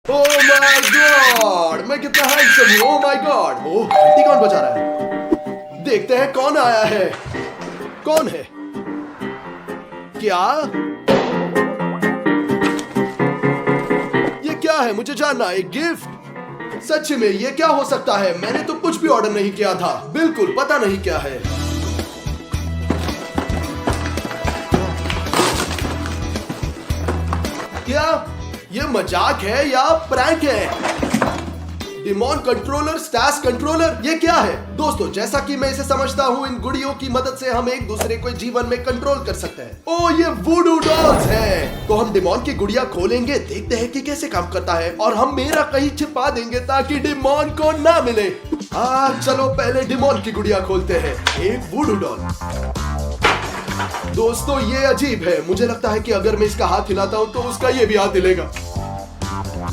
Oh my God, मैं कितना handsome हूँ। ओह माय गॉड, ओह घंटी कौन बजा रहा है? देखते हैं कौन आया है। कौन है? क्या ये क्या है? मुझे जानना है। गिफ्ट? सच में ये क्या हो सकता है? मैंने तो कुछ भी ऑर्डर नहीं किया था। बिल्कुल पता नहीं क्या है। क्या ये मजाक है या प्रैंक है? डिमॉन कंट्रोलर, स्टैस कंट्रोलर, ये क्या है? दोस्तों, जैसा कि मैं इसे समझता हूँ, इन गुड़ियों की मदद से हम एक दूसरे को जीवन में कंट्रोल कर सकते हैं। ओ, ये वुडू डॉल्स हैं। तो हम डिमॉन की गुड़िया खोलेंगे, देखते हैं कि कैसे काम करता है, और हम मेरा कहीं छिपा देंगे ताकि डिमॉन को ना मिले। चलो पहले डिमॉन की गुड़िया खोलते हैं। एक वुडू डॉल। दोस्तों, ये अजीब है। मुझे लगता है कि अगर मैं इसका हाथ हिलाता हूँ तो उसका ये भी हाथ हिलेगा।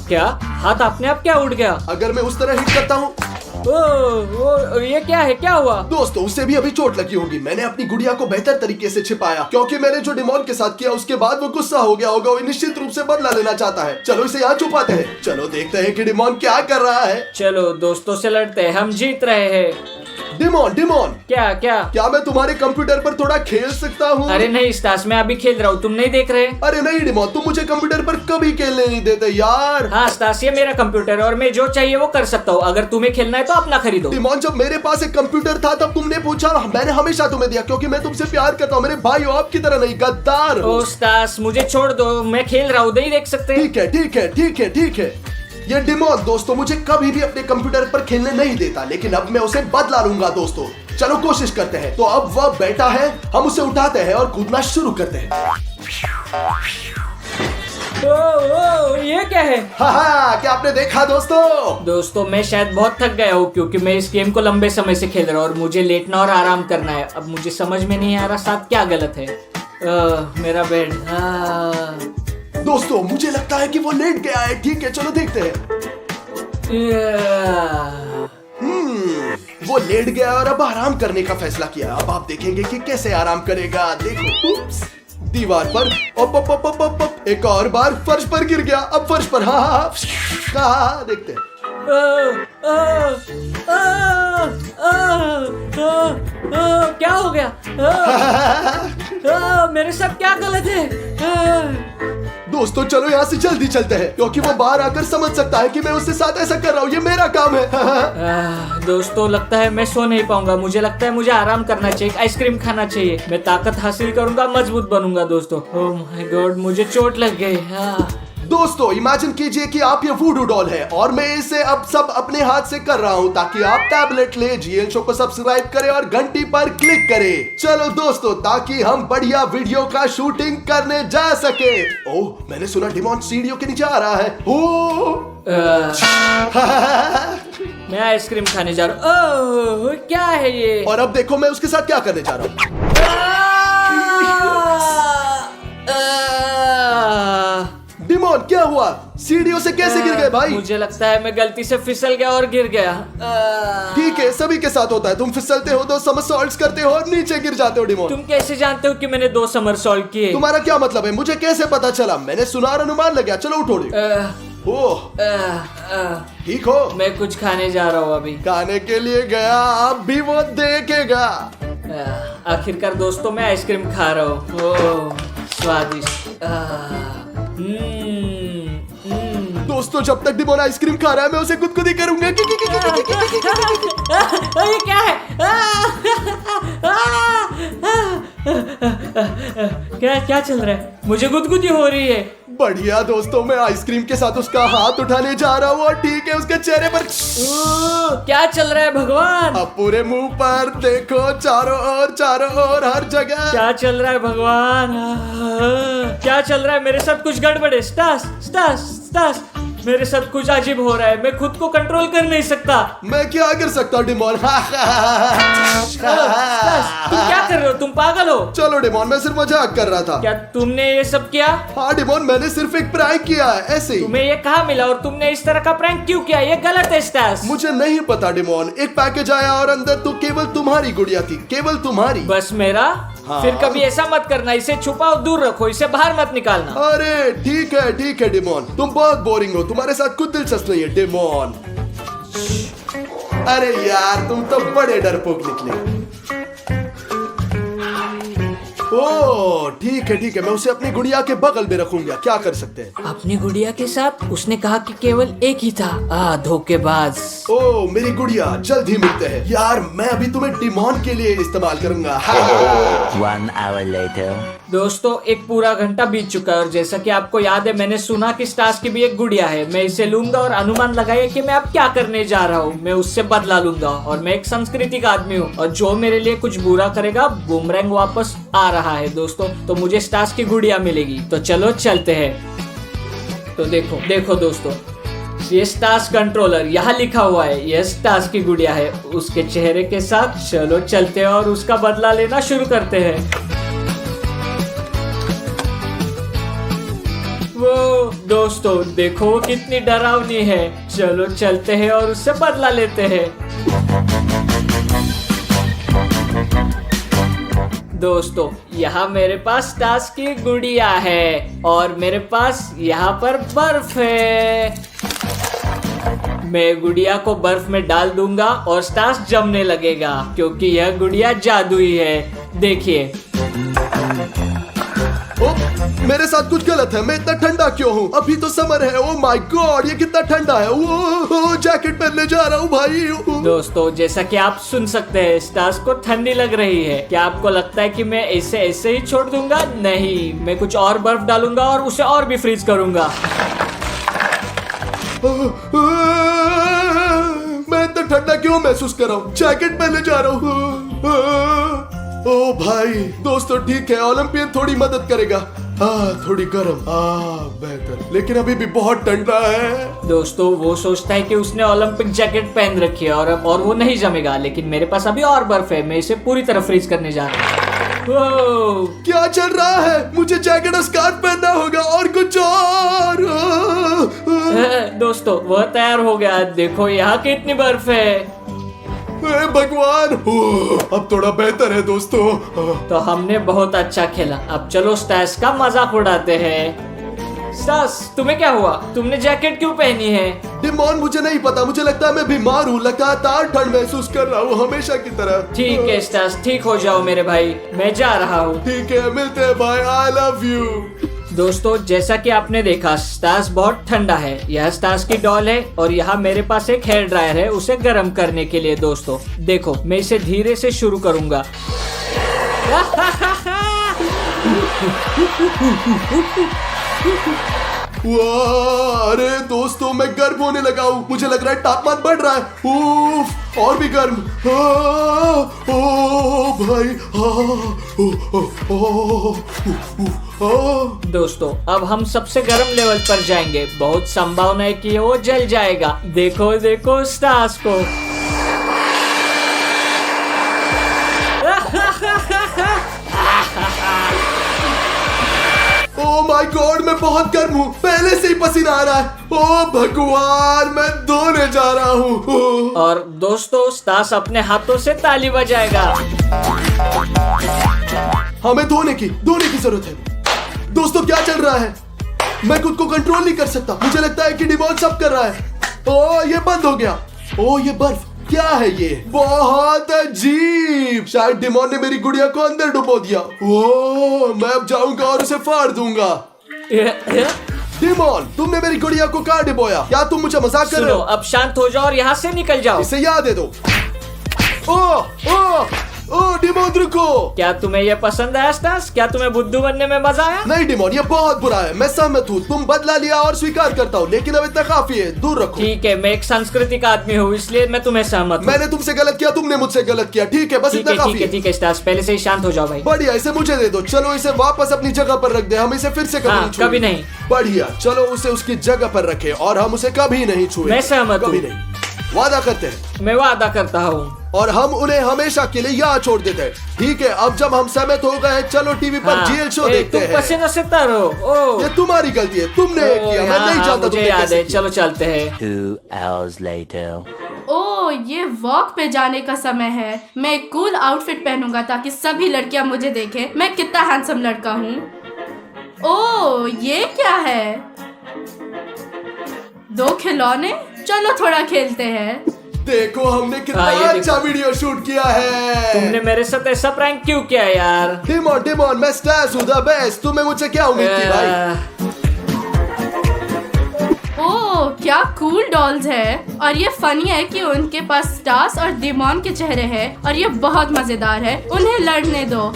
क्या? हाथ अपने आप क्या उड़ गया? अगर मैं उस तरह हिट करता हूँ? ये क्या है? क्या हुआ? दोस्तों, उससे भी अभी चोट लगी होगी। मैंने अपनी गुड़िया को बेहतर तरीके से छिपाया, क्योंकि मैंने जो डिमॉन के साथ किया उसके बाद वो गुस्सा हो गया होगा। वो निश्चित रूप से बदला लेना चाहता है। चलो इसे यहाँ छुपाते हैं। चलो देखते हैं कि डिमॉन क्या कर रहा है। चलो दोस्तों से लड़ते हैं, हम जीत रहे हैं। डिमॉन, डिमॉन, क्या मैं तुम्हारे कंप्यूटर पर थोड़ा खेल सकता हूँ? अरे नहीं स्टास, मैं अभी खेल रहा हूँ, तुम नहीं देख रहे? अरे नहीं डिमॉन, तुम मुझे कंप्यूटर पर कभी खेलने नहीं देते यार। हाँ स्टास, ये मेरा कंप्यूटर और मैं जो चाहिए वो कर सकता हूँ। अगर तुम्हें खेलना है तो अपना खरीदो। डिमॉन, जब मेरे पास एक कंप्यूटर था तब तुमने पूछा, मैंने हमेशा तुम्हें दिया, क्योंकि मैं तुमसे प्यार करता हूँ। मेरे भाई हो, आपकी तरह नहीं, गद्दार हो। ओ स्टास, मुझे छोड़ दो, मैं खेल रहा हूँ, नहीं देख सकते? ठीक है ठीक है ठीक है ठीक है। ये डिमॉन दोस्तों मुझे कभी भी अपने कंप्यूटर पर खेलने नहीं देता, लेकिन अब मैं उसे बदला लूंगा दोस्तों। चलो कोशिश करते हैं। तो अब वह बैठा है, हम उसे उठाते हैं और कूदना शुरू करते हैं। ओ, ये क्या है? क्या आपने देखा दोस्तों? दोस्तों, मैं शायद बहुत थक गया हूँ, क्योंकि मैं इस गेम को लंबे समय से खेल रहा हूँ और मुझे लेटना और आराम करना है। अब मुझे समझ में नहीं आ रहा साथ क्या गलत है। मेरा बेड। दोस्तों, मुझे लगता है कि वो लेट गया है। ठीक है, चलो देखते हैं। वो लेट गया और अब आराम करने का फैसला किया। अब आप देखेंगे कि कैसे आराम करेगा। देखो, उप्स, दीवार पर op, एक और बार फर्श पर गिर गया। अब फर्श पर हाँ, देखते हैं। क्या हो गया? मेरे साथ क्या गलत है? दोस्तों, चलो यहाँ से जल्दी चलते हैं, क्योंकि वो बाहर आकर समझ सकता है कि मैं उसके साथ ऐसा कर रहा हूँ। ये मेरा काम है। दोस्तों, लगता है मैं सो नहीं पाऊंगा। मुझे लगता है मुझे आराम करना चाहिए, आइसक्रीम खाना चाहिए। मैं ताकत हासिल करूंगा, मजबूत बनूंगा दोस्तों। ओह माय गॉड, मुझे चोट लग गई। दोस्तों, इमेजिन कीजिए कि आप ये वुडू डॉल है और मैं इसे अब सब अपने हाथ से कर रहा हूँ, ताकि आप टैबलेट ले, जीएल शो को सब्सक्राइब करें और घंटी पर क्लिक करें। चलो दोस्तों, ताकि हम बढ़िया वीडियो का शूटिंग करने जा सके। ओह, मैंने सुना डिमॉन सीढ़ियों के नीचे आ रहा है। मैं आइसक्रीम खाने जा रहा हूँ। क्या है ये? और अब देखो मैं उसके साथ क्या करने जा रहा हूँ। डिमॉन, क्या हुआ? सीढ़ियों से कैसे गिर गए भाई? मुझे लगता है मैं गलती से फिसल गया और गिर गया। ठीक है, सभी के साथ होता है। तुम फिसलते हो, 2 समरसॉल्ट्स करते हो और नीचे गिर जाते हो। डिमॉन, तुम कैसे जानते हो कि मैंने 2 समरसॉल्ट किए? तुम्हारा क्या मतलब है? मुझे कैसे पता चला? मैंने सुना और अनुमान लग गया। चलो उठो। ओह, ठीक हो? मैं कुछ खाने जा रहा हूँ अभी। खाने के लिए गया, अब भी वो देखेगा। आखिरकार दोस्तों, मैं आइसक्रीम खा रहा हूँ। ओह, स्वादिष्ट। दोस्तों, जब तक डिमॉन आइसक्रीम खा रहा है मैं उसे गुदगुदी करूंगा। ये क्या है? क्या चल रहा है? मुझे गुदगुदी हो रही है। बढ़िया दोस्तों, मैं आइसक्रीम के साथ उसका हाथ उठाने जा रहा हूँ और ठीक है, उसके चेहरे पर क्या चल रहा है भगवान? अब पूरे मुंह पर देखो, चारों ओर हर जगह। क्या चल रहा है भगवान? क्या चल रहा है? मेरे साथ कुछ गड़बड़ है। स्टास, मेरे साथ कुछ अजीब हो रहा है। मैं खुद को कंट्रोल कर नहीं सकता। मैं क्या कर सकता हूँ डिमॉन? तुम क्या कर रहे हो? तुम पागल हो? चलो डिमॉन, मैं सिर्फ मजाक कर रहा था। क्या तुमने ये सब किया? हाँ डिमॉन, मैंने सिर्फ एक प्रैंक किया है, ऐसे ही। तुम्हें ये कहाँ मिला और तुमने इस तरह का प्रैंक क्यों किया? ये गलत है स्टास। मुझे नहीं पता डिमॉन। एक पैकेज आया और अंदर तो केवल तुम्हारी गुड़िया थी, केवल तुम्हारी। बस मेरा? हाँ। फिर कभी ऐसा मत करना, इसे छुपाओ, दूर रखो, इसे बाहर मत निकालना। अरे ठीक है डिमोन, तुम बहुत बोरिंग हो, तुम्हारे साथ कुछ दिलचस्प नहीं है डिमोन। अरे यार तुम तो बड़े डरपोक निकले। ओ ठीक है, मैं उसे अपनी गुड़िया के बगल में रखूंगा, क्या कर सकते हैं। अपनी गुड़िया के साथ? उसने कहा कि केवल एक ही था। धोखेबाज। ओ मेरी गुड़िया, जल्द ही मिलते हैं यार, मैं अभी तुम्हें डिमोन के लिए इस्तेमाल करूंगा। 1 hour later. दोस्तों, एक पूरा घंटा बीत चुका है और जैसा कि आपको याद है, मैंने सुना कि स्टार्स की भी एक गुड़िया है। मैं इसे लूंगा और अनुमान लगाइए कि मैं अब क्या करने जा रहा हूँ। मैं उससे बदला लूंगा और मैं एक सांस्कृतिक आदमी हूँ और जो मेरे लिए कुछ बुरा करेगा, बूमरैंग वापस आ रहा है दोस्तों, तो मुझे स्टार्स की गुड़िया मिलेगी। तो चलो चलते हैं। तो देखो दोस्तों, ये स्टार्स कंट्रोलर यहाँ लिखा हुआ है, ये स्टार्स की गुड़िया है उसके चेहरे के साथ। चलो चलते हैं और उसका बदला लेना शुरू करते हैं। वो दोस्तों देखो, वो कितनी डरावनी है। चलो चलते हैं और उससे बदला लेते हैं। दोस्तों, यहाँ मेरे पास स्टार्स की गुड़िया है और मेरे पास यहाँ पर बर्फ है। मैं गुड़िया को बर्फ में डाल दूंगा और स्टार्स जमने लगेगा, क्योंकि यह गुड़िया जादुई है। देखिए। ओ, मेरे साथ कुछ गलत है, मैं इतना ठंडा क्यों हूँ? अभी तो समर है। ओ माय गॉड, ये कितना ठंडा है। ओ जैकेट पहनने जा रहा हूँ भाई। दोस्तों, जैसा कि आप सुन सकते हैं, स्टार्स को ठंडी लग रही है। क्या आपको लगता है कि मैं इसे ऐसे ही छोड़ दूंगा? नहीं, मैं कुछ और बर्फ डालूंगा और उसे और भी फ्रीज करूंगा। मैं इतना ठंडा क्यों महसूस कर रहा हूँ? जैकेट पहनने जा रहा हूँ। ओ भाई, दोस्तों ठीक है, ओलंपियन थोड़ी मदद करेगा। थोड़ी गर्म, बेहतर, लेकिन अभी भी बहुत ठंडा है। दोस्तों, वो सोचता है कि उसने ओलंपिक जैकेट पहन रखी है और वो नहीं जमेगा, लेकिन मेरे पास अभी और बर्फ है। मैं इसे पूरी तरह फ्रीज करने जा रहा हूँ। क्या चल रहा है? मुझे जैकेट और स्कार्फ पहनना होगा और कुछ और। दोस्तों, वह तैयार हो गया। देखो यहाँ कितनी बर्फ है। भगवान, अब थोड़ा बेहतर है दोस्तों। तो हमने बहुत अच्छा खेला। अब चलो स्टार्स का मजाक उड़ाते हैं। स्टार्स, तुम्हें क्या हुआ? तुमने जैकेट क्यों पहनी है? डिमोन, मुझे नहीं पता, मुझे लगता है मैं बीमार हूँ, लगातार ठंड महसूस कर रहा हूँ हमेशा की तरह। ठीक है स्टार्स, ठीक हो जाओ मेरे भाई, मैं जा रहा हूँ। ठीक है, मिलते हैं भाई, आई लव यू। दोस्तों, जैसा कि आपने देखा, स्टार्स बहुत ठंडा है। यह स्टार्स की डॉल है और यहाँ मेरे पास एक हेयर ड्रायर है उसे गर्म करने के लिए। दोस्तों देखो, मैं इसे धीरे से शुरू करूंगा। वाह, अरे दोस्तों, मैं गर्म होने लगा हूँ। मुझे लग रहा है तापमान बढ़ रहा है। उफ, और भी गर्म। ओ भाई। दोस्तों, अब हम सबसे गर्म लेवल पर जाएंगे। बहुत संभावना है कि वो जल जाएगा। देखो देखो स्टार्स को। ओ माय गॉड, मैं बहुत गर्म हूँ, पहले से ही पसीना आ रहा है। ओ भगवान, मैं धोने जा रहा हूँ। और दोस्तों, स्टार्स अपने हाथों से ताली बजाएगा। हमें धोने की जरूरत है। दोस्तों, क्या चल रहा है? मैं खुद को कंट्रोल नहीं कर सकता। मुझे लगता है कि डिमोन सब कर रहा है। ओ ये बंद हो गया। ओ ये बर्फ, क्या है ये? बहुत अजीब। शायद डिमोन ने मेरी गुड़िया को अंदर डुबो दिया। ओ मैं अब जाऊंगा और उसे फाड़ दूंगा। डिमोन, तुमने मेरी गुड़िया को कहाँ डुबोया? क्या तुम मुझे मजाक कर रहे हो? अब शांत हो जाओ और यहाँ से निकल जाओ। इसे याद दे दो। ओ डिमोन, रुको। क्या तुम्हें ये पसंद आया स्टार्स? क्या तुम्हें बुद्धू बनने में मजा आया? नहीं डिमोन, ये बहुत बुरा है। मैं सहमत हूँ, तुम बदला लिया और स्वीकार करता हूँ, लेकिन अब इतना काफी है, दूर रखो। ठीक है, मैं एक सांस्कृतिक आदमी हूँ, इसलिए मैं तुम्हें सहमत हूँ। मैंने तुमसे गलत किया, तुमने मुझसे गलत किया। ठीक है, बस इतना काफी है। ठीक है स्टार्स, पहले से ही शांत हो जाओ भाई। बढ़िया, इसे मुझे दे दो। चलो इसे वापस अपनी जगह पर रख दे। हम इसे फिर से कभी नहीं। बढ़िया, चलो उसे उसकी जगह पर रखे और हम उसे कभी नहीं छुए। मैं सहमत हूँ। कभी नहीं। वादा करते हैं। मैं वादा करता हूँ। और हम उन्हें हमेशा के लिए यहाँ छोड़ देते हैं। ठीक है, अब जब हम सहमत हो गए, चलो टीवी पर जीएल शो देखते हैं। तुम पसीने से तरो। ये तुम्हारी गलती है, तुमने किया, मैं नहीं जानता। मुझे याद है, चलो चलते हैं। 2 hours later. ओह, ये वॉक पे जाने का समय है। मैं एक कूल आउटफिट पहनूंगा ताकि सभी लड़कियां मुझे देखें मैं कितना हैंडसम लड़का हूँ। ओह, ये क्या है? 2 खिलौने? चलो थोड़ा खेलते हैं। देखो हमने कितना हाँ, ये अच्छा वीडियो शूट किया है। तुमने मेरे साथ ऐसा प्रैंक क्यों किया यार? डिमोन मैं स्टार्स हूँ, द बेस्ट। तुम्हें मुझसे क्या उम्मीद थी भाई? ओह, क्या कूल डॉल्स है। और ये फनी है कि उनके पास स्टार्स और डिमॉन के चेहरे हैं और ये बहुत मजेदार है। उन्हें लड़ने दो।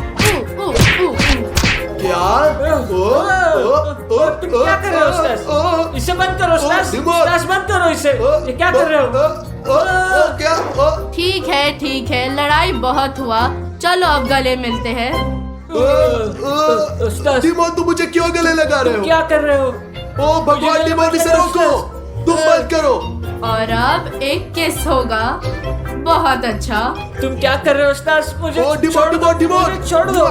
क्या? तुम क्या कर रहे हो स्टार्स? इसे बंद करो स्टार्स। स्टार्स बंद करो इसे। ये क्या कर रहे हो? क्या? ठीक है, लड़ाई बहुत हुआ। चलो अब गले मिलते हैं। स्टार्स, डिमोन तुम मुझे क्यों गले लगा रहे हो? क्या कर रहे हो? ओ भगवान, डिमोन इसे रोको। तुम बंद करो। और अब एक किस होगा। बहुत अच्छा। तुम क्या कर रहे हो स्टार्स? मुझे ओ, डिमोन। मुझे छोड़ दो।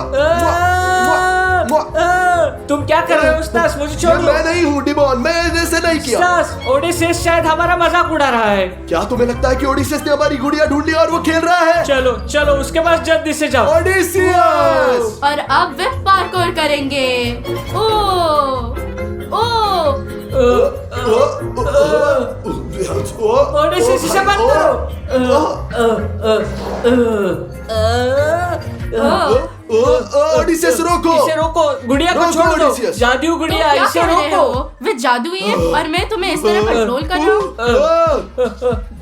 तुम क्या कर रहे हो स्टार्स? मुझे छोड़ दो। मैं नहीं हूँ डिमोन, मैंने ऐसे नहीं किया। स्टार्स, ओडिसेस शायद हमारा मजाक उड़ा रहा है। क्या तुम्हें लगता है कि ओडिसियस ने हमारी गुड़िया ढूंढ ली और वो खेल रहा है? चलो उसके पास जल्दी से जाओ। ओडिसियस! और अब वे पार्कोर करेंगे। ओडिसेस, इसे बंद करो। ओडिसियस रोको। इसे रोको। गुड़िया को रोको, छोड़ दो। ओडिसियस। जादू गुड़िया, क्या इसे कह रहे रोको। हो? वे जादुई है और मैं तुम्हें इस तरह कंट्रोल कर रहा हूँ।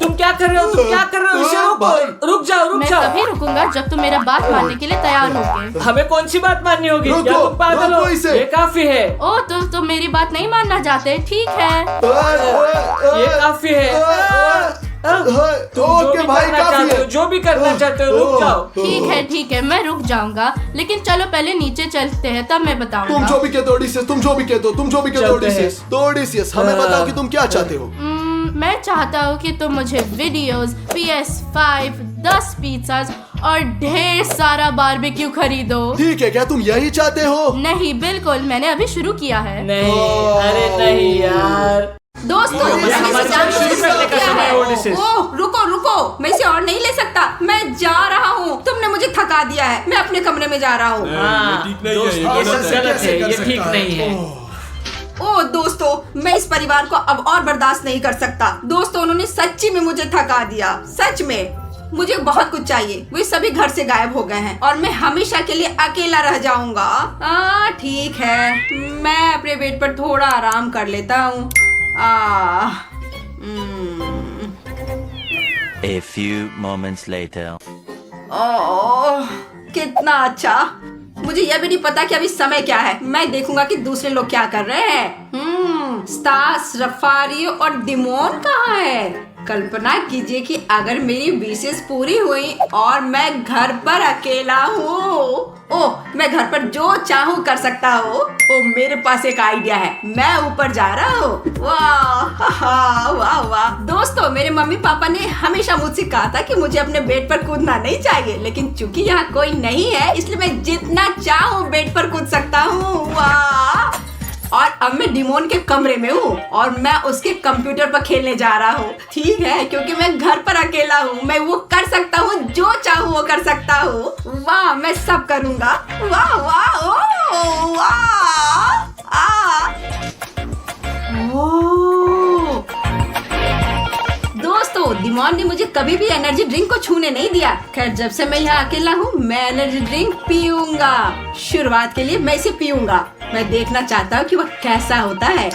तुम क्या कर रहे हो? इसे रोको। भाई। रुक जाओ। मैं तभी रुकूंगा जब तुम मेरा बात मानने के लिए तैयार होगे। हमें कौन सी बात माननी होगी? रोको, क्या तुम पागल हो? रोको इसे। ये काफी है। ओ, तुम मेरी बात नहीं मानना चाहते? ठीक है। ये काफी है। तुम ओके भाई, काफी है। जो भी करना चाहते हो रुक जाओ। ठीक है, मैं रुक जाऊंगा। लेकिन चलो पहले नीचे चलते हैं, तब मैं बताऊंगा। तुम जो भी कहते हो ओडिसियस, तुम जो भी कहते हो ओडिसियस। तो ओडिसियस हमें बताओ कि तुम क्या चाहते हो? मैं चाहता हूँ कि तुम मुझे वीडियोस, PS5, 10 पिज़्ज़ास और ढेर सारा बारबेक्यू खरीदो। ठीक है, क्या तुम यही चाहते हो? नहीं, बिल्कुल, मैंने अभी शुरू किया है। नहीं, अरे नहीं यार। दोस्तों, ओह, रुको, मैं इसे और नहीं ले सकता। मैं जा रहा हूँ। तुमने मुझे थका दिया है। मैं अपने कमरे में जा रहा हूँ। ये सब गलत है, ये ठीक नहीं है। ओह दोस्तों, मैं इस परिवार को अब और बर्दाश्त नहीं कर सकता। दोस्तों, उन्होंने सच्ची में मुझे थका दिया। सच में मुझे बहुत कुछ चाहिए। वे सभी घर से गायब हो गए हैं और मैं हमेशा के लिए अकेला रह जाऊंगा। ठीक है, मैं अपने बेड पर थोड़ा आराम कर लेता हूँ। A few moments later. ओह, कितना अच्छा। मुझे यह भी नहीं पता कि अभी समय क्या है। मैं देखूंगा कि दूसरे लोग क्या कर रहे हैं। स्टार्स, रफारी और डिमोन कहाँ है? कल्पना कीजिए कि अगर मेरी विशेष पूरी हुई और मैं घर पर अकेला हूँ। ओह, मैं घर पर जो चाहूँ कर सकता हूँ। ओह, मेरे पास एक आइडिया है। मैं ऊपर जा रहा हूँ। वाह। दोस्तों, मेरे मम्मी पापा ने हमेशा मुझसे कहा था कि मुझे अपने बेड पर कूदना नहीं चाहिए, लेकिन चूंकि यहाँ कोई नहीं है इसलिए मैं जितना चाहूँ बेड पर कूद सकता हूँ। वाह! और अब मैं डिमोन के कमरे में हूँ और मैं उसके कंप्यूटर पर खेलने जा रहा हूँ। ठीक है, क्योंकि मैं घर पर अकेला हूँ। मैं वो कर सकता हूँ, जो चाहूँ वो कर सकता हूँ। वाह, मैं सब करूँगा। वाह। दोस्तों, डिमोन ने मुझे कभी भी एनर्जी ड्रिंक को छूने नहीं दिया। खैर, जब से मैं यहाँ अकेला हूँ मैं एनर्जी ड्रिंक पीऊंगा। शुरुआत के लिए मैं इसे पीऊंगा। मैं देखना चाहता हूँ कि वह कैसा होता है।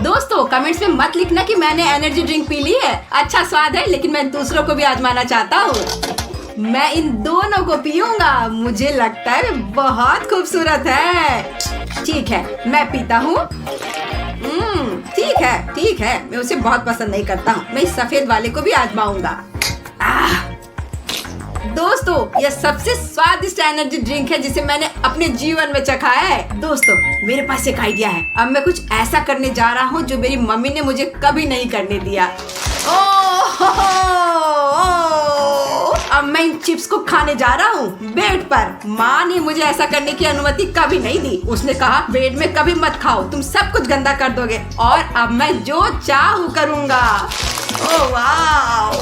दोस्तों, कमेंट्स में मत लिखना कि मैंने एनर्जी ड्रिंक पी ली है। अच्छा स्वाद है, लेकिन मैं दूसरों को भी आजमाना चाहता हूँ। मैं इन दोनों को पीऊंगा। मुझे लगता है बहुत खूबसूरत है। ठीक है, मैं पीता हूँ। ठीक है, मैं उसे बहुत पसंद नहीं करता हूँ। मैं इस सफेद वाले को भी आजमाऊंगा। दोस्तों, यह सबसे स्वादिष्ट एनर्जी ड्रिंक है जिसे मैंने अपने जीवन में चखाया है। दोस्तों, मेरे पास एक आइडिया है। अब मैं कुछ ऐसा करने जा रहा हूँ जो मेरी मम्मी ने मुझे कभी नहीं करने दिया। अब मैं इन चिप्स को खाने जा रहा हूँ बेड पर। माँ ने मुझे ऐसा करने की अनुमति कभी नहीं दी। उसने कहा बेड में कभी मत खाओ, तुम सब कुछ गंदा कर दोगे। और अब मैं जो चाहूँ करूँगा। ओह वाह!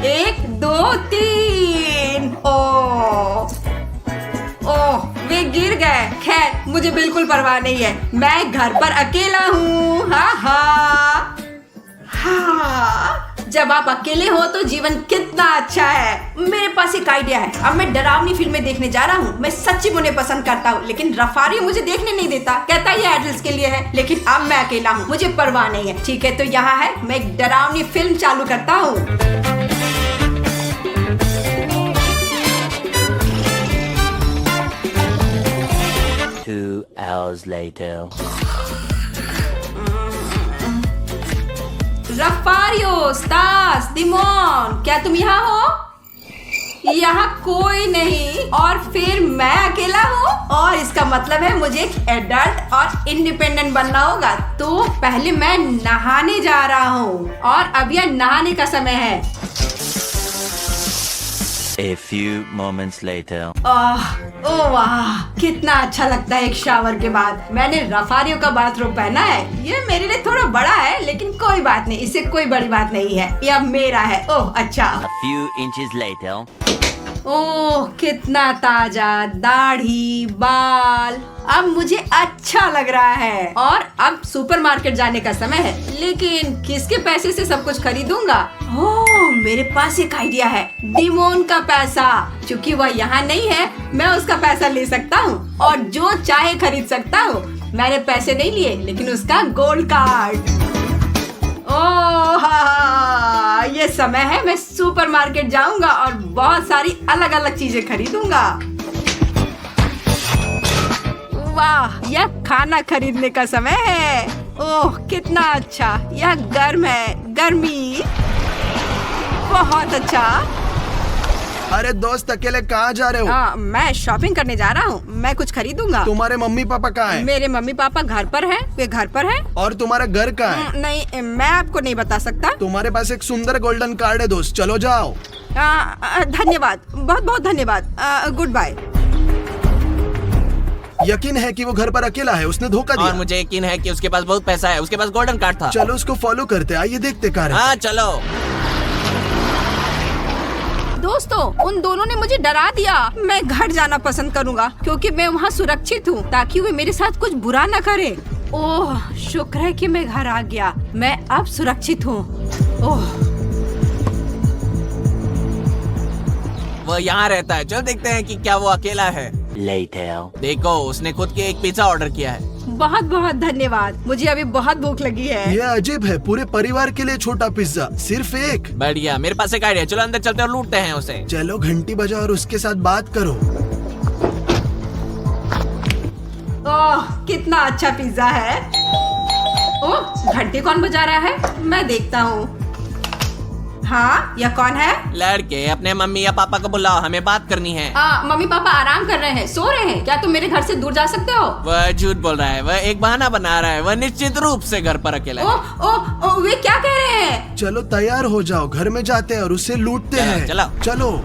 1 2 3। ओह वे गिर गए। खैर मुझे बिल्कुल परवाह नहीं है, मैं घर पर अकेला हूँ। हाँ, जब आप अकेले हो तो जीवन कितना अच्छा है। मेरे पास एक आइडिया है। अब मैं डरावनी फिल्में देखने जा रहा हूँ। मैं सच्ची उन्हें पसंद करता हूँ, लेकिन रफारी मुझे देखने नहीं देता, कहता ये एडल्ट्स के लिए है। लेकिन अब मैं अकेला हूँ, मुझे परवाह नहीं है। ठीक है, तो यहाँ है, मैं एक डरावनी फिल्म चालू करता हूँ। 2 hours later. रफारियो, स्टास, दिमोन, क्या तुम यहाँ हो? यहाँ कोई नहीं। और फिर मैं अकेला हूँ, और इसका मतलब है मुझे एक एडल्ट और इंडिपेंडेंट बनना होगा। तो पहले मैं नहाने जा रहा हूँ, और अब यह नहाने का समय है। A few moments later. ओह वाह, कितना अच्छा लगता है एक शावर के बाद। मैंने रफारियो का बाथरूम पहना है। ये मेरे लिए थोड़ा बड़ा है, लेकिन कोई बात नहीं, इससे कोई बड़ी बात नहीं है। यह मेरा है। ओह अच्छा। A few inches later. ओह कितना ताजा, दाढ़ी, बाल। अब मुझे अच्छा लग रहा है। और अब सुपरमार्केट जाने का समय है, लेकिन किसके पैसे से सब कुछ खरीदूंगा? ओह मेरे पास एक आइडिया है। डिमोन का पैसा, क्योंकि वह यहाँ नहीं है, मैं उसका पैसा ले सकता हूँ और जो चाहे खरीद सकता हूँ। मैंने पैसे नहीं लिए, लेकिन उसका गोल्ड कार्ड। ओह ये समय है, मैं सुपरमार्केट जाऊंगा और बहुत सारी अलग अलग चीजें खरीदूंगा। वाह, यह खाना खरीदने का समय है। ओह कितना अच्छा, यह गर्म है, गर्मी बहुत अच्छा। अरे दोस्त, अकेले कहाँ जा रहे हो? मैं शॉपिंग करने जा रहा हूँ। मैं कुछ खरीदूंगा। तुम्हारे मम्मी पापा कहाँ हैं? मेरे मम्मी पापा घर पर हैं। वे घर पर हैं। और तुम्हारा घर कहाँ है? नहीं, मैं आपको नहीं बता सकता। तुम्हारे पास एक सुंदर गोल्डन कार्ड है दोस्त, चलो जाओ। धन्यवाद, बहुत बहुत धन्यवाद। Goodbye. यकीन है कि वो घर पर अकेला है, उसने धोखा दिया। और मुझे यकीन है कि उसके पास बहुत पैसा है, उसके पास गोल्डन कार्ड था। चलो उसको फॉलो करते, आइए देखते कार। हाँ चलो। दोस्तों, उन दोनों ने मुझे डरा दिया। मैं घर जाना पसंद करूंगा, क्योंकि मैं वहाँ सुरक्षित हूँ, ताकि वे मेरे साथ कुछ बुरा न करे। ओह शुक्र है कि मैं घर आ गया। मैं अब सुरक्षित हूँ। ओह वो यहाँ रहता है, चलो देखते हैं कि क्या वो अकेला है। Later. देखो, उसने खुद के एक पिज्जा ऑर्डर किया है। बहुत बहुत धन्यवाद, मुझे अभी बहुत भूख लगी है। ये अजीब है, पूरे परिवार के लिए छोटा पिज्जा, सिर्फ एक। बढ़िया, मेरे पास एक आइडिया, चलो अंदर चलते और लूटते हैं उसे। चलो घंटी बजाओ और उसके साथ बात करो। ओह कितना अच्छा पिज्जा है। ओह घंटी कौन बजा रहा है? मैं देखता हूँ। हाँ, यह कौन है? लड़के, अपने मम्मी या पापा को बुलाओ, हमें बात करनी है। मम्मी पापा आराम कर रहे हैं, सो रहे हैं। क्या तुम मेरे घर से दूर जा सकते हो? वह झूठ बोल रहा है, वह एक बहाना बना रहा है, वह निश्चित रूप से घर पर अकेला है। ओह वे क्या कह रहे हैं? चलो तैयार हो जाओ, घर में जाते हैं और उसे लूटते हैं। चलो। चलो।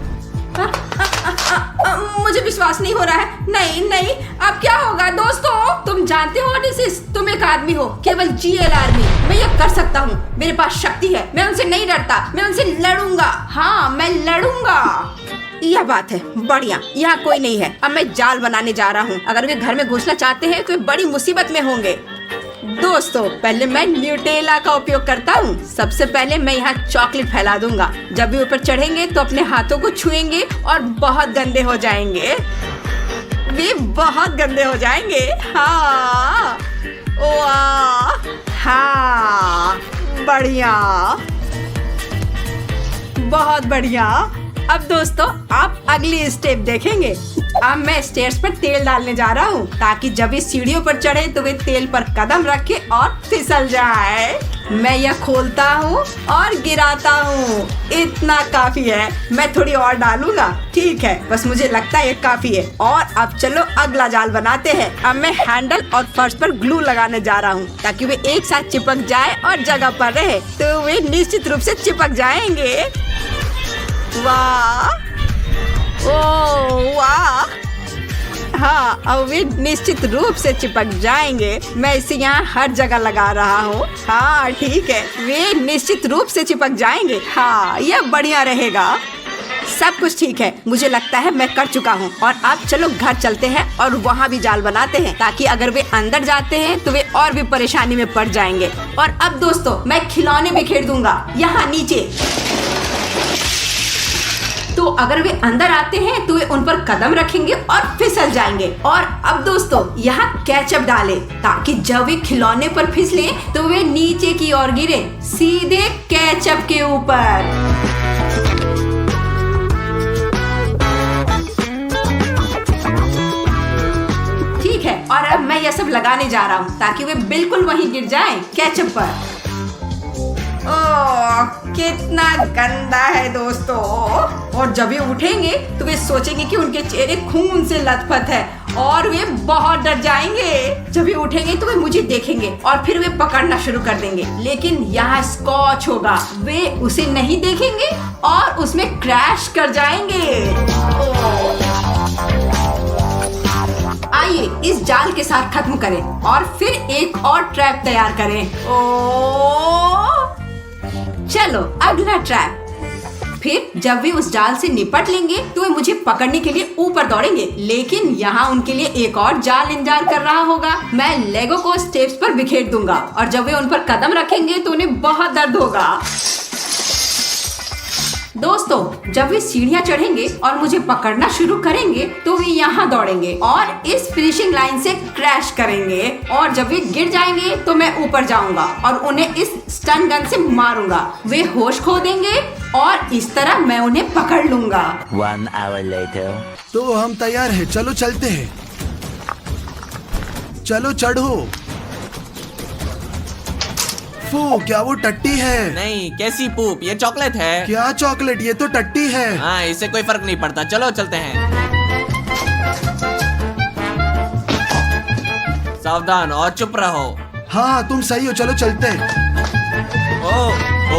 मुझे विश्वास नहीं हो रहा है। नहीं, अब क्या होगा? दोस्तों, तुम जानते हो ओडिसिस, तुम एक आदमी हो, केवल GL आर्मी। मैं ये कर सकता हूँ, मेरे पास शक्ति है। मैं उनसे नहीं डरता, मैं उनसे लड़ूंगा। हाँ, मैं लड़ूंगा। यह बात है, बढ़िया। यहाँ कोई नहीं है। अब मैं जाल बनाने जा रहा हूँ। अगर वे घर में घुसना चाहते हैं तो वे बड़ी मुसीबत में होंगे। दोस्तों, पहले मैं न्यूटेला का उपयोग करता हूँ। सबसे पहले मैं यहाँ चॉकलेट फैला दूंगा। जब भी ऊपर चढ़ेंगे तो अपने हाथों को छुएंगे और बहुत गंदे हो जाएंगे। वे बहुत गंदे हो जाएंगे। हाँ, वाह, हाँ, बढ़िया, बहुत बढ़िया। अब दोस्तों, आप अगली स्टेप देखेंगे। अब मैं स्टेयर्स पर तेल डालने जा रहा हूँ ताकि जब इस सीढ़ियों पर चढ़े तो वे तेल पर कदम रखे और फिसल जाए। मैं यह खोलता हूँ और गिराता हूँ। इतना काफी है, मैं थोड़ी और डालूंगा। ठीक है, बस मुझे लगता है ये काफी है। और अब चलो अगला जाल बनाते हैं। अब मैं हैंडल और फर्श पर ग्लू लगाने जा रहा हूँ ताकि वे एक साथ चिपक जाए और जगह पर रहे, तो वे निश्चित रूप से चिपक जाएंगे। वाह, ओ वाह, हाँ, अब वे निश्चित रूप से चिपक जाएंगे। मैं इसे यहाँ हर जगह लगा रहा हूँ। हाँ ठीक है, वे निश्चित रूप से चिपक जाएंगे। हाँ, यह बढ़िया रहेगा। सब कुछ ठीक है, मुझे लगता है मैं कर चुका हूँ। और अब चलो घर चलते हैं और वहाँ भी जाल बनाते हैं ताकि अगर वे अंदर जाते हैं तो वे और भी परेशानी में पड़ जाएंगे। और अब दोस्तों, मैं खिलौने बिखेर दूंगा यहाँ नीचे, तो अगर वे अंदर आते हैं तो वे उन पर कदम रखेंगे और फिसल जाएंगे। और अब दोस्तों, यहाँ केचप डालें ताकि जब वे खिलौने पर फिसले तो वे नीचे की ओर गिरे, सीधे केचप के ऊपर। ठीक है, और अब मैं यह सब लगाने जा रहा हूँ ताकि वे बिल्कुल वहीं गिर जाएं, केचप पर। ओह, कितना गंदा है दोस्तों। और जब वे उठेंगे तो वे सोचेंगे कि उनके चेहरे खून से लथपथ है और वे बहुत डर जाएंगे। जब वे उठेंगे तो वे मुझे देखेंगे और फिर वे पकड़ना शुरू कर देंगे। लेकिन यहाँ स्कॉच होगा, वे उसे नहीं देखेंगे और उसमें क्रैश कर जाएंगे। आइए इस जाल के साथ खत्म करें और फिर एक और ट्रैप तैयार करें। ओह, चलो अगला ट्रैप। फिर जब वे उस जाल से निपट लेंगे तो वे मुझे पकड़ने के लिए ऊपर दौड़ेंगे, लेकिन यहाँ उनके लिए एक और जाल इंतजार कर रहा होगा। मैं लेगो को स्टेप्स पर बिखेर दूंगा और जब वे उन पर कदम रखेंगे तो उन्हें बहुत दर्द होगा। दोस्तों, जब वे सीढ़ियाँ चढ़ेंगे और मुझे पकड़ना शुरू करेंगे तो वे यहाँ दौड़ेंगे और इस फिनिशिंग लाइन से क्रैश करेंगे। और जब वे गिर जाएंगे तो मैं ऊपर जाऊंगा और उन्हें इस स्टन गन से मारूंगा। वे होश खो देंगे और इस तरह मैं उन्हें पकड़ लूंगा। 1 hour later. तो हम तैयार हैं, चलो चलते हैं। चलो चढ़ो। फू, क्या वो टट्टी है? नहीं, कैसी पूप, ये चॉकलेट है। क्या चॉकलेट? ये तो टट्टी है। हाँ, इससे कोई फर्क नहीं पड़ता। चलो चलते हैं। सावधान और चुप रहो। हाँ तुम सही हो, चलो चलते हैं। ओ, ओ,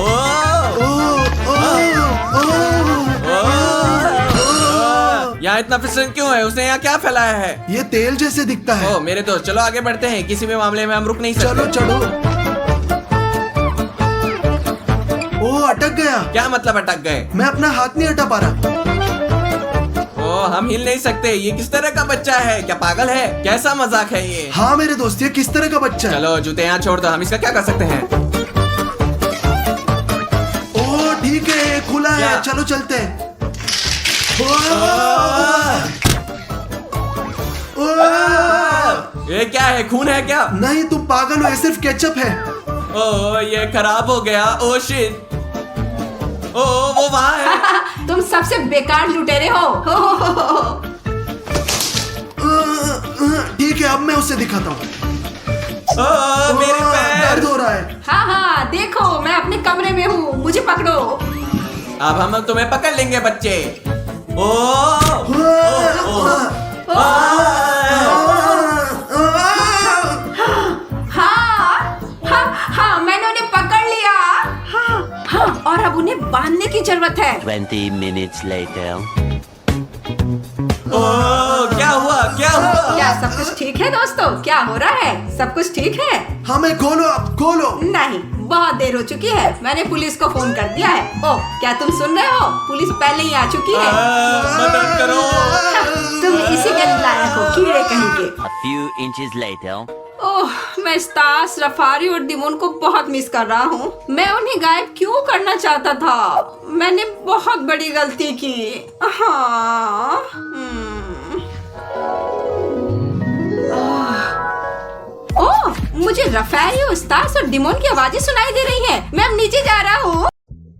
यहाँ इतना फिसलन क्यों है? उसने यहाँ क्या फैलाया है? ये तेल जैसे दिखता है। ओ मेरे दोस्त, चलो आगे बढ़ते हैं। किसी भी मामले में हम रुक नहीं सकते। चलो चढ़ो। ओ, अटक गया। क्या मतलब अटक गए? मैं अपना हाथ नहीं हटा पा रहा। ओ, हम हिल नहीं सकते। ये किस तरह का बच्चा है? क्या पागल है? कैसा मजाक है ये? हाँ मेरे दोस्त, ये किस तरह का बच्चा है? चलो जूते यहाँ छोड़ दो, हम इसका क्या कर सकते हैं? ओ ठीक है, खुला है, क्या? चलो चलते हैं। ये क्या है? खून है क्या? नहीं तुम पागल हो, ये सिर्फ केचप है। ओ ये खराब हो गया। Oh shit. ओ वो वहाँ है। तुम सबसे बेकार लुटेरे हो। ठीक है, अब मैं उसे दिखाता हूँ। ओ मेरे पैर। दर्द हो रहा है। हाँ हाँ, देखो मैं अपने कमरे में हूँ, मुझे पकड़ो। अब हम तुम्हें पकड़ लेंगे बच्चे। ओ, हाँ, मैंने उन्हें पकड़ लिया। हाँ, और अब उन्हें बांधने की जरूरत है। 20 minutes later. ओ क्या हुआ? क्या हुआ? क्या सब कुछ ठीक है दोस्तों? क्या हो रहा है? सब कुछ ठीक है? हमें खोलो, अब खोलो। नहीं, बहुत देर हो चुकी है। मैंने पुलिस को फोन कर दिया है। ओह, क्या तुम सुन रहे हो? पुलिस पहले ही आ चुकी है। मदद करो। तुम इसी के लायक हो, कीड़े कहीं के। A few inches later. ओह, मैं स्टास, रफारी और दिमोन को बहुत मिस कर रहा हूँ। मैं उन्हें गायब क्यों करना चाहता था? मैंने बहुत बड़ी गलती की। हाँ। ओह, मुझे रफारी, स्टास और दिमोन की आवाजें सुनाई दे रही हैं। मैं अब नीचे जा रहा हूँ।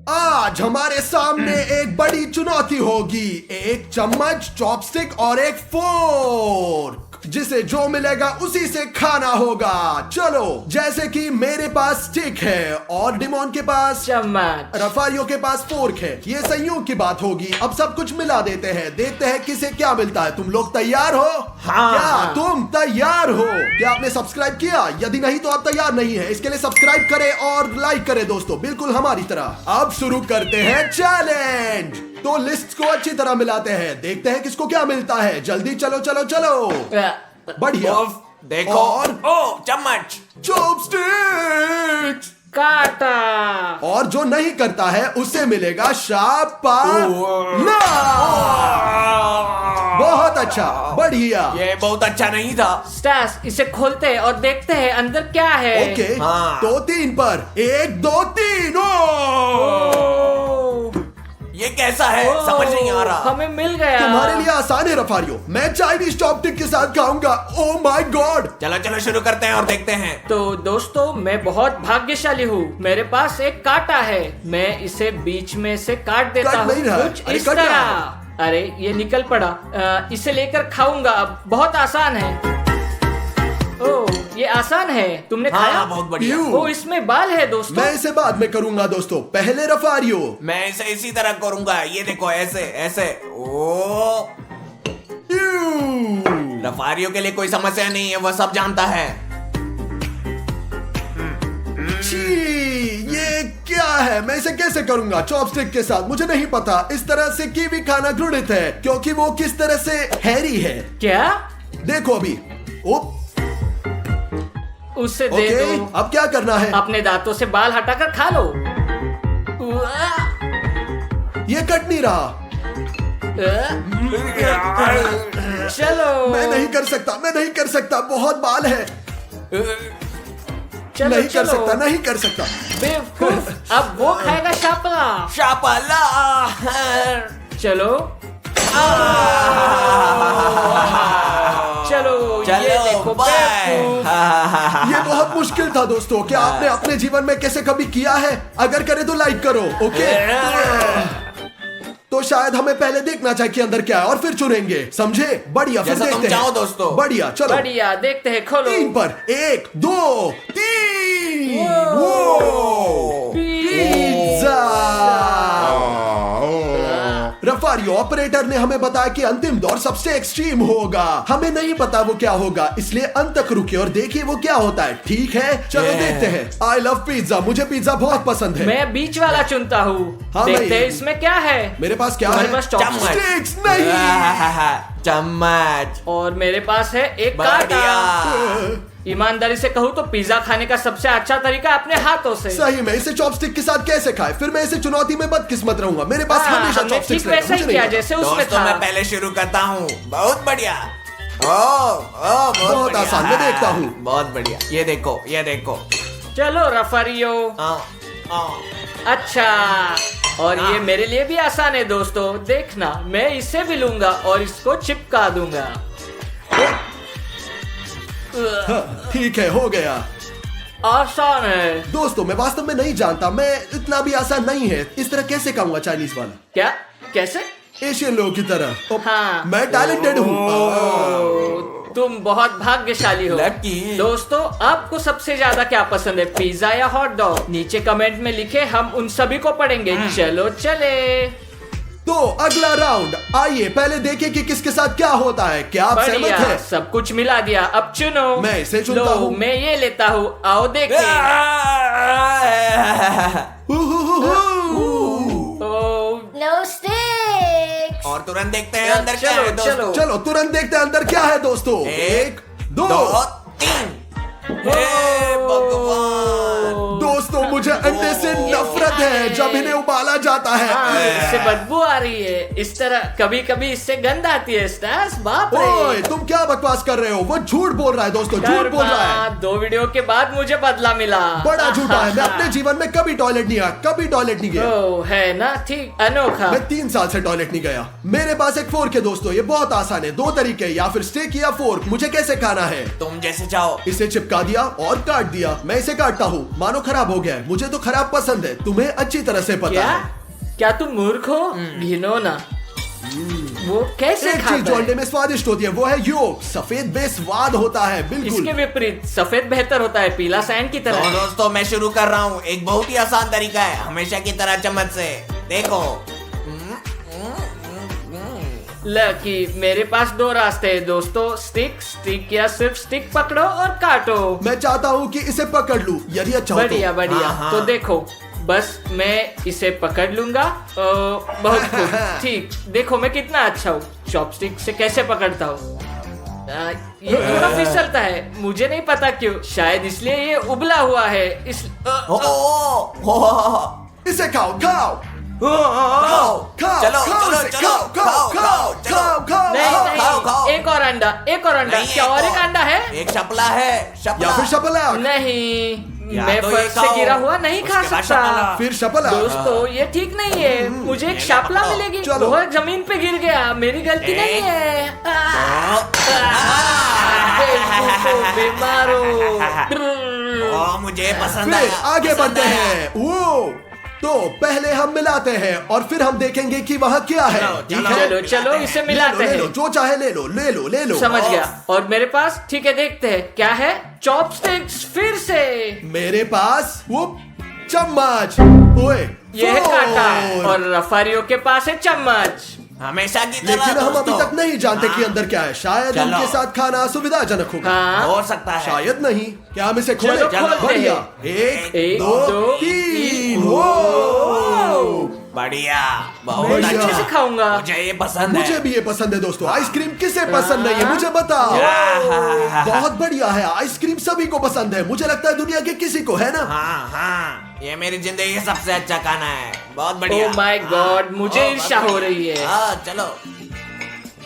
आज हमारे सामने एक बड़ी चुनौती होगी, एक चम्मच, चॉपस्टिक और एक फोर्क, जिसे जो मिलेगा उसी से खाना होगा। चलो, जैसे कि मेरे पास स्टिक है और डिमोन के पास चम्मच, रफारियो के पास फोर्क है। ये संयोग की बात होगी। अब सब कुछ मिला देते हैं, देखते हैं किसे क्या मिलता है। तुम लोग तैयार हो? हाँ। क्या तुम तैयार हो? क्या आपने सब्सक्राइब किया? यदि नहीं तो आप तैयार नहीं है। इसके लिए सब्सक्राइब करें और लाइक करें दोस्तों, बिल्कुल हमारी तरह। अब शुरू करते हैं चैलेंज। तो लिस्ट को अच्छी तरह मिलाते हैं, देखते हैं किसको क्या मिलता है। जल्दी चलो चलो चलो। बढ़िया। देखो। और ओ चम्मच। चॉपस्टिक्स। काटा। और जो नहीं करता है उसे मिलेगा शाबाश। बहुत अच्छा, बढ़िया। ये बहुत अच्छा नहीं था। स्टास, इसे खोलते हैं और देखते हैं अंदर क्या है। ओके, हाँ। तो 3 पर 1 2 3। ये कैसा है? समझ नहीं आ रहा। हमें मिल गया। तुम्हारे लिए आसान है रफारियो, मैं चाइनीज चॉपस्टिक के साथ खाऊंगा। Oh my God. चलो चलो शुरू करते हैं और देखते हैं। तो दोस्तों, मैं बहुत भाग्यशाली हूँ। मेरे पास एक कांटा है। मैं इसे बीच में से काट देता कट हूँ नहीं रहा है। कुछ अरे इस कट रहा तरह। अरे ये निकल पड़ा। इसे लेकर खाऊंगा अब। बहुत आसान है। ओह, ये आसान है। तुमने खाया? हाँ, बहुत बढ़िया। यू। ओ, इसमें बाल है दोस्तों। मैं इसे बाद में करूंगा दोस्तों, पहले रफारियो। मैं इसे इसी तरह करूंगा। ये देखो, ऐसे ऐसे। ओ यू। रफारियों के लिए कोई समस्या नहीं है, वह सब जानता है। छी, ये क्या है? मैं इसे कैसे करूंगा चॉपस्टिक के साथ? मुझे नहीं पता। इस तरह से कीवी खाना घृणित है क्योंकि वो किस तरह से हैरी है। क्या? देखो अभी। ओप, उसे दे ओके, दो। अब क्या करना है? अपने दांतों से बाल हटाकर खा लो। ये कट नहीं रहा। चलो। मैं नहीं कर सकता, मैं नहीं कर सकता, बहुत बाल है। चलो, नहीं कर चलो। सकता, नहीं कर सकता। बेवकूफ, अब वो खाएगा शापला। शापला। चलो चलो, ये देखो बेवकूफ। ये बहुत मुश्किल था दोस्तों। क्या आपने अपने जीवन में कैसे कभी किया है? अगर करे तो लाइक करो। ओके, तो शायद हमें पहले देखना चाहिए कि अंदर क्या है और फिर चुनेंगे, समझे? बढ़िया, फिर जैसा तुम देखते चाहो हैं दोस्तों। बढ़िया, चलो। बढ़िया, देखते हैं। खोलो। 3 पर 1 2 3। पिज्जा। रफारियो ऑपरेटर ने हमें बताया कि अंतिम दौर सबसे एक्सट्रीम होगा। हमें नहीं पता वो क्या होगा, इसलिए अंत तक रुके और देखिए वो क्या होता है। ठीक है, चलो देखते हैं। आई लव पिज्जा, मुझे पिज्जा बहुत पसंद है। मैं बीच वाला चुनता हूँ। हाँ, देखते मैं- हैं इसमें क्या है। मेरे पास क्या तुम्हारे है? पास चॉपस्टिक Sticks नहीं। चम्मच। और मेरे पास है एक बढ़िया। कांटा। ईमानदारी से कहूँ तो पिज्जा खाने का सबसे अच्छा तरीका अपने हाथों से। सही में इसे चॉपस्टिक के साथ कैसे खाए? फिर मैं इसे चुनौती में बदकिस्मत रहूंगा। मेरे पास हाँ, हमेशा हमने चॉपस्टिक्स ठीक वैसा ही किया जैसे उसमें दोस्तों, था। मैं पहले शुरू करता हूँ। बहुत बढ़िया। बहुत बहुत बढ़िया। आसान, मैं देखता हूँ। बहुत बढ़िया। ये देखो, ये देखो। चलो रफारियो। अच्छा, और ये मेरे लिए भी आसान है दोस्तों। देखना, मैं इसे भी लूंगा और इसको चिपका दूंगा। ठीक है, हो गया। आसान है दोस्तों, मैं वास्तव में नहीं जानता, मैं इतना भी आसान नहीं है। इस तरह कैसे खाऊंगा चाइनीज वाला? क्या? कैसे? एशियन लोगों की तरह। हाँ। मैं टैलेंटेड हूँ। ओ, तुम बहुत भाग्यशाली हो। Lucky। दोस्तों, आपको सबसे ज्यादा क्या पसंद है, पिज्जा या हॉट डॉग? नीचे कमेंट में लिखे, हम उन सभी को पढ़ेंगे। चलो चले। तो अगला राउंड, आइए पहले देखें कि किसके साथ क्या होता है। क्या आप सहमत बढ़िया, हैं? सब कुछ मिला दिया। अब चुनो। मैं इसे चुनता लो, हूँ। मैं ये लेता हूँ। आओ देखें। ओ, No sticks. और तुरंत देखते हैं अंदर क्या चलो, है दोस्तों। चलो। चलो तुरंत देखते हैं अंदर क्या है दोस्तों। 1 2 3। हे भगवान। दोस्तों, मुझे अंडे से नफरत है जब इन्हें उबाला जाता है। हाँ, इससे बदबू आ रही है। इस तरह कभी कभी इससे गंध आती है। स्टास, बाप ओए, रे। तुम क्या बकवास कर रहे हो? वो झूठ बोल रहा है दोस्तों, झूठ बोल रहा है। 2 वीडियो के बाद मुझे बदला मिला। बड़ा झूठा है। मैं अपने जीवन में कभी टॉयलेट नहीं गया, कभी टॉयलेट नहीं गया। ओ, है ना, ठीक, अनोखा। मैं 3 साल से टॉयलेट नहीं गया। मेरे पास एक फोर्क है दोस्तों, ये बहुत आसान है। 2 तरीके, या फिर स्टिक या फोर्क। मुझे कैसे खाना है? तुम जैसे चाहो। इसे चिपका दिया और काट दिया। मैं इसे काटता हूँ, मानो खराब हो गया है। मुझे तो खराब पसंद है, तुम्हें? तुम्हें अच्छी तरह से पता क्या है। क्या तुम मूर्ख हो? घिनौना। वो कैसे एक चीज खाता जो है? अंडे में स्वादिष्ट होती है वो है योग। सफेद बेस्वाद होता है, बिल्कुल। इसके विपरीत सफेद बेहतर होता है, पीला सैंड की तो तरह। दोस्तों मैं शुरू कर रहा हूँ। एक बहुत ही आसान तरीका है, हमेशा की तरह चम्मच से। देखो। लकी, मेरे पास दो रास्ते हैं दोस्तों, स्टिक या सिर्फ स्टिक पकड़ो और काटो। मैं चाहता हूँ कि इसे पकड़ लूं, यदि अच्छा हो तो। बढ़िया बढ़िया। हाँ। तो देखो, बस मैं इसे पकड़ लूंगा। बहुत खूब। ठीक, देखो मैं कितना अच्छा हूँ। चॉपस्टिक से कैसे पकड़ता हूँ। ये थोड़ा फिसलता है, मुझे नहीं पता क्यों। शायद इसलिए ये उबला हुआ है। इसे खाओ खाओ खाओ खाओ चलो खाओ चलो इसे, चलो खाओ खाओ खाओ खाओ खाओ नहीं खाओ। नहीं, खाओ। एक और अंडा, एक और अंडा। नहीं, क्या और एक अंडा है? एक शपला है, शपला। या फिर शपला, नहीं, या मैं तो ये फर्श से खाओ, गिरा हुआ नहीं खा उसके बाद सकता। शपला। फिर शपला। दोस्तों ये ठीक नहीं है, मुझे एक शापला मिलेगी। चलो। वो जमीन पे गिर गया, मेरी गलती नहीं है। बीमारो। मुझे पसंद फिर आया, आगे पसंद बढ़ते आया। हैं। वो तो पहले हम मिलाते हैं और फिर हम देखेंगे कि वहाँ क्या है। चलो, ठीक चलो। है? चलो चलो इसे ले लो, मिलाते ले लो, हैं। जो चाहे ले लो ले लो ले लो। समझ गया। और मेरे पास, ठीक है देखते हैं क्या है। चॉपस्टिक्स फिर से। मेरे पास वो चम्मच। ओए ये है कांटा फोर। और रफारियों के पास है चम्मच। हमेशा की तरह लेकिन हम अभी दोस्तों। तक नहीं जानते कि अंदर क्या है। शायद चलो। उनके साथ खाना सुविधाजनक होगा। हाँ, हो सकता है। शायद नहीं। क्या हम इसे खोले? चलो, खोलते बढ़िया। हैं। एक एक, दो दो, तीन। तीन। वो बढ़िया, बहुत मैं बढ़िया। अच्छे से खाऊंगा। मुझे ये पसंद है। मुझे भी ये पसंद है दोस्तों। आइसक्रीम किसे पसंद नहीं है, मुझे बताओ। बहुत बढ़िया है। आइसक्रीम सभी को पसंद है। मुझे लगता है दुनिया के किसी को, है ना? हाँ, ये मेरी जिंदगी का सबसे अच्छा खाना है। बहुत बढ़िया। ओह माय गॉड, मुझे हाँ, ईर्ष्या बहुत हो रही है। हाँ, चलो।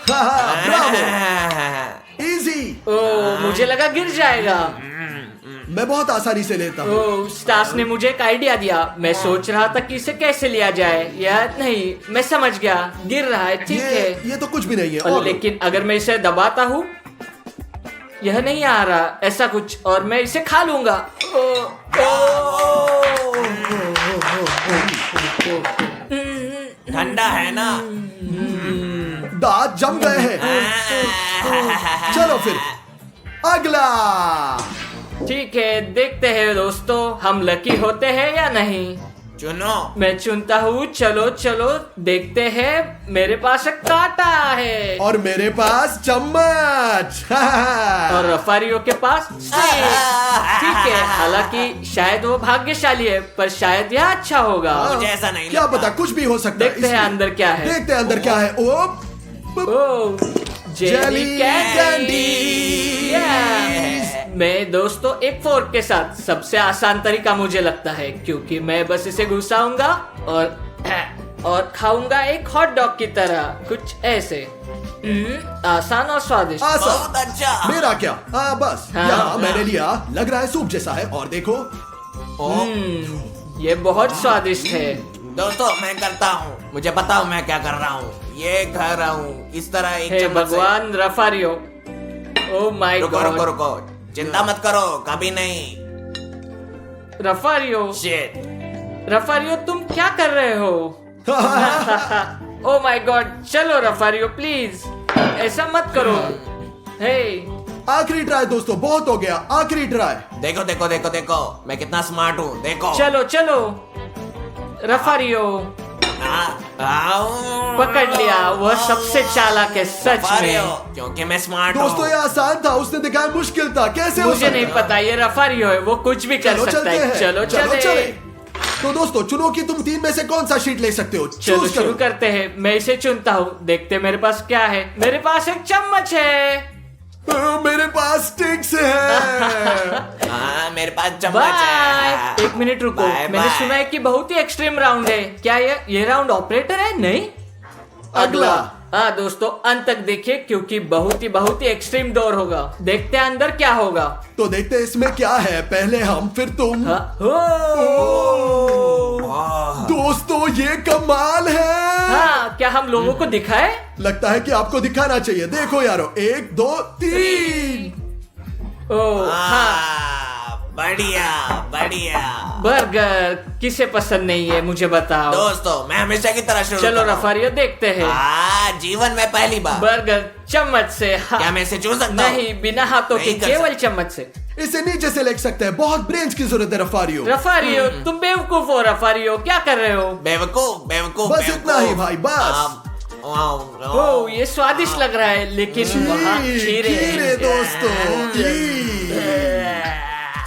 Bravo, easy. ओह, मुझे लगा गिर जाएगा। मैं बहुत आसानी से लेता हूँ। ओह, स्टास ने मुझे एक आइडिया दिया। मैं सोच रहा था कि इसे कैसे लिया जाए। या नहीं, मैं समझ गया, गिर रहा है। ठीक है। ये तो कुछ भी नहीं है। और और लेकिन अगर मैं इसे दबाता हूँ, यह नहीं आ रहा ऐसा कुछ, और मैं इसे खा लूंगा। ठंडा है ना? दांत जम गए हैं। चलो फिर अगला। ठीक है, देखते हैं दोस्तों, हम लकी होते हैं या नहीं। चुनो। मैं चुनता हूँ। चलो चलो देखते हैं। मेरे पास एक कांटा है और मेरे पास चम्मच। और रफारियों के पास स्टिक। ठीक है, हालांकि शायद वो भाग्यशाली है, पर शायद यह अच्छा होगा। मुझे ऐसा नहीं क्या लगता। पता, कुछ भी हो सकता है। देखते हैं अंदर क्या है। देखते हैं अंदर क्या है। ओ ओह, जेली कैंडी। मैं दोस्तों एक फोर्क के साथ, सबसे आसान तरीका मुझे लगता है, क्योंकि मैं बस इसे घुसाऊंगा और खाऊंगा एक हॉट डॉग की तरह, कुछ ऐसे। आसान और स्वादिष्ट। आसान। बहुत अच्छा। मेरा क्या? हाँ बस हाँ, यहाँ मैंने लिया। लग रहा है सूप जैसा है। और देखो, ये बहुत स्वादिष्ट है। दोस्तों मैं करता हूँ, मुझे पता हूँ मैं क्या कर रहा हूँ। ये खा रहा हूँ इस तरह एक हे चम्मच से। भगवान, रफारियो। ओह माय रुको रुको गॉड, रुको, चिंता मत करो, कभी नहीं। रफारियो। शिट। रफारियो, तुम क्या कर रहे हो? ओह माय गॉड, चलो रफारियो प्लीज, ऐसा मत करो। हे, आखिरी ट्राई दोस्तों, बहुत हो गया। आखिरी ट्राई। देखो देखो देखो देखो, मैं कितना स्मार्ट हूँ। देखो। चलो चलो रफारियो। पकड़ लिया, वह सबसे चालाक है सच में। क्योंकि मैं स्मार्ट दोस्तों ये हूँ। आसान था, उसने दिखाया मुश्किल था। कैसे हो मुझे सकता? नहीं पता, ये रफारियो है, वो कुछ भी कर चलो सकता चलते है। हैं। चलो चले। चले। तो दोस्तों चुनो कि तुम तीन में से कौन सा शीट ले सकते हो। चलो चूज शुरू करो। करते हैं। मैं इसे चुनता हूँ, देखते मेरे पास क्या है। मेरे पास एक चम्मच है। मेरे पास स्टिक्स है। हाँ, मेरे पास चम्मच बाय। है। एक मिनट रुको, बाय, मैंने बाय। सुना है कि बहुत ही एक्सट्रीम राउंड है। क्या ये राउंड ऑपरेटर है? नहीं, अगला। हाँ दोस्तों, अंत तक देखिए, क्योंकि बहुत ही एक्सट्रीम डोर होगा। देखते हैं अंदर क्या होगा। तो देखते हैं इसमें क्या है। पहले हम फिर तुम। हाँ, हो। दोस्तों ये कमाल है। हाँ, क्या हम लोगों को दिखाए? लगता है कि आपको दिखाना चाहिए। देखो यारो, 1 2 3। ओह हाँ, बढ़िया बढ़िया। बर्गर किसे पसंद नहीं है मुझे बताओ। दोस्तों मैं हमेशा की तरह शुरू चलो कर रहा हूं। रफारियो देखते हैं। जीवन में पहली बार। बर्गर चम्मच से। हाँ। क्या मैं इसे छू सकता हूं? नहीं, बिना हाथों के, नहीं कर केवल सकता। चम्मच से। इसे नीचे से लेग सकते हैं, बहुत ब्रेन्स की जरूरत है रफारियो। रफारियो तुम बेवकूफ हो। रफारियो क्या कर रहे हो? बेवकूफ बेवकूफ। बस इतना ही भाई, बस। ओ ये स्वादिष्ट लग रहा है, लेकिन वहाँ खीरे हैं। खीरे दोस्तों,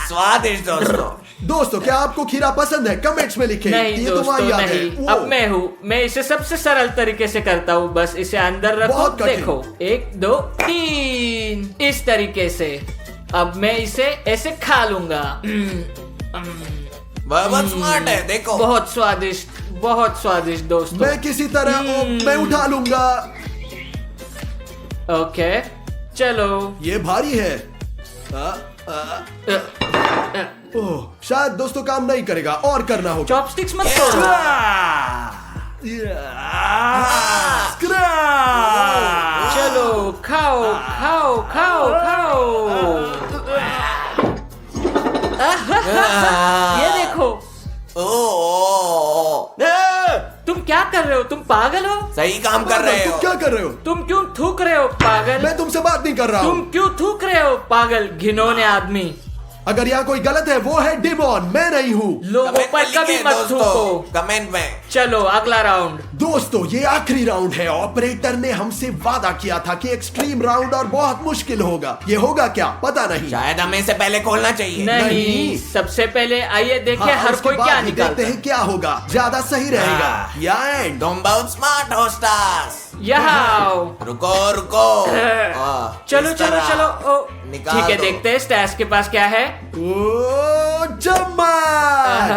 स्वादिष्ट दोस्तों। दोस्तों क्या आपको खीरा पसंद है? कमेंट्स में लिखें। नहीं ये दोस्तों तुम्हारी याद है। नहीं। वो। अब मैं हूँ, मैं इसे सबसे सरल तरीके से करता हूँ। बस इसे अंदर रखो, बहुत कठिन। देखो 1 2 3 इस तरीके से। अब मैं इसे ऐसे खा लूंगा। बहुत स्मार्ट है, देखो। बहुत स्वादिष्ट दोस्तों। मैं किसी तरह मैं उठा लूंगा। ओके चलो। ये भारी है। ओह, शायद दोस्तों काम नहीं करेगा और करना होगा। चॉपस्टिक्स मत तोड़ो। चलो खाओ खाओ खाओ खाओ। ये देखो। तुम क्या कर रहे हो? तुम पागल हो? सही काम कर रहे तुम हो। क्या कर रहे हो? तुम क्यों थूक रहे हो पागल? मैं तुमसे बात नहीं कर रहा तुम हूँ। क्यों थूक रहे हो पागल घिनौने आदमी? अगर यहाँ कोई गलत है वो है डिमोन, मैं नहीं हूँ। लोगों पर कभी मत थूको। कमेंट में। चलो अगला राउंड। दोस्तों ये आखिरी राउंड है। ऑपरेटर ने हमसे वादा किया था कि एक्सट्रीम राउंड और बहुत मुश्किल होगा। ये होगा क्या पता नहीं। शायद हमें इसे पहले खोलना चाहिए। नहीं, सबसे पहले आइए देखें हाँ, हर उसके कोई बाद क्या ही निकालता देखते है। हैं क्या होगा, ज्यादा सही रहेगा। हाँ। या एंड। तुम बहुत स्मार्ट हो स्टार्स। यहाँ रुको रुको। चलो इस चलो तरह चलो। ओ, निकाल ठीक है दो। देखते हैं स्टैश के पास क्या है। ओ चम्मच।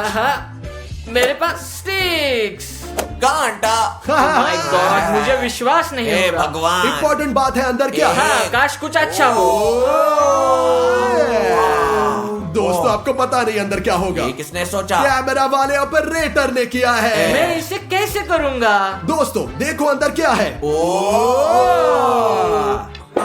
मेरे पास स्टिक्स। कांटा। माय गॉड, मुझे विश्वास नहीं हे हो रहा। भगवान। इम्पोर्टेंट बात है, अंदर क्या है? हाँ काश कुछ अच्छा हो। दोस्तों आपको पता नहीं अंदर क्या होगा। ये किसने सोचा? कैमरा वाले ऑपरेटर ने किया है। मैं इसे कैसे करूंगा? दोस्तों देखो अंदर क्या है।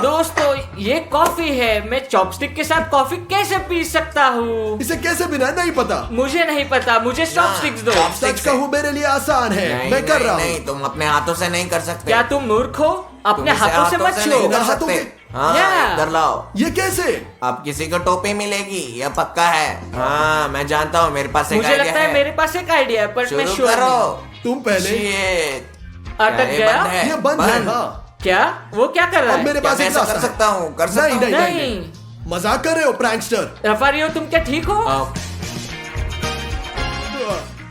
दोस्तों ये कॉफी है। मैं चॉपस्टिक के साथ कॉफी कैसे पी सकता हूँ? इसे कैसे बिना नहीं पता। मुझे नहीं पता, मुझे चॉपस्टिक्स दो। सच कहूँ मेरे लिए आसान है। नहीं, मैं कर नहीं, रहा नहीं, हूँ। तुम अपने हाथों से नहीं कर सकते। क्या तुम मूर्ख हो? अपने तुम इसे हाथों से मत नहीं छुओ। कर हाथों सकते। से? हाँ Yeah. इधर लाओ। ये कैसे? अब किसी को टोपी मिलेगी, यह पक्का है। हाँ मैं जानता हूँ, मेरे पास एक मुझे आइडिया लगता है मेरे पास एक आइडिया है, पर मैं शुरू श्योर करो। नहीं। तुम पहले। Shit. अटक क्या ये गया? बंद है? ये बंद है। हाँ। क्या? वो क्या कर रहा अब है? मेरे क्या पास मैं एक ऐसा रास्ता कर है। सकता हूँ? कर सकता नहीं हूँ? नहीं नहीं, नहीं। नहीं। मजाक कर रहे हो प्रैंकस्टर? रफारियो तुम क्या ठीक हो?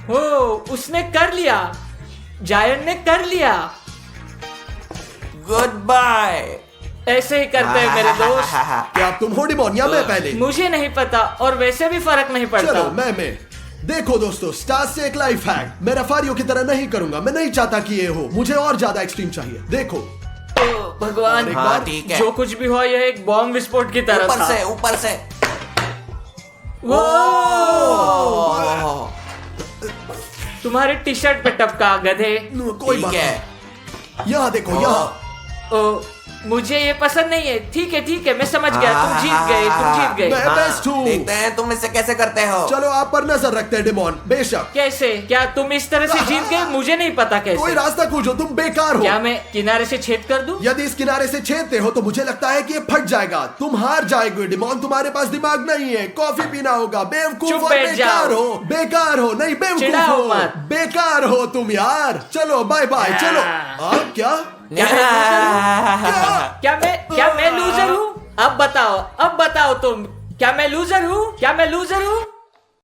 हो उसने कर लिया। जायन ने कर लिया। Goodbye. ऐसे ही करते हैं मेरे दोस्त। क्या तुम हो डिमोन या मैं पहले? मुझे नहीं पता और वैसे भी फर्क नहीं पड़ता। चलो मैं देखो दोस्तों, स्टार्स से एक लाइफ हैक। मैं रफारियो की तरह नहीं करूंगा। मैं नहीं चाहता कि ये हो। मुझे और ज्यादा एक्सट्रीम चाहिए। देखो ओ, भगवान एक हाँ बार ठीक है। जो कुछ भी हुआ यह एक बॉम्ब विस्फोट की तरह था। ऊपर से। वो तुम्हारे टी शर्ट पे टपका गधे। कोई ठीक बात है। नहीं। यहाँ देखो यहाँ। ओ, मुझे ये पसंद नहीं है। ठीक है मैं समझ गया। तुम जीत गए। मैं बेस्ट हूँ। देखते हैं तुम इससे कैसे करते हो। चलो आप पर नजर रखते हैं डिमोन। बेशक कैसे? क्या तुम इस तरह से जीत गए? मुझे नहीं पता कोई कैसे। रास्ता खोजो, तुम बेकार हो। क्या मैं किनारे से छेद कर दूं? यदि इस किनारे से छेदते हो तो मुझे लगता है कि ये फट जाएगा। तुम हार जाएगे डिमोन। तुम्हारे पास दिमाग नहीं है। कॉफी पीना होगा। बेवकूफ चुप और बैठ बेकार जाओ। हो। बेकार हो नहीं, बेवकूफ चिढ़ाओ हो। मत। बेकार हो तुम यार। चलो बाय बाय। चलो आप क्या क्या मैं लूजर हूँ? अब बताओ तुम। क्या मैं लूजर हूँ?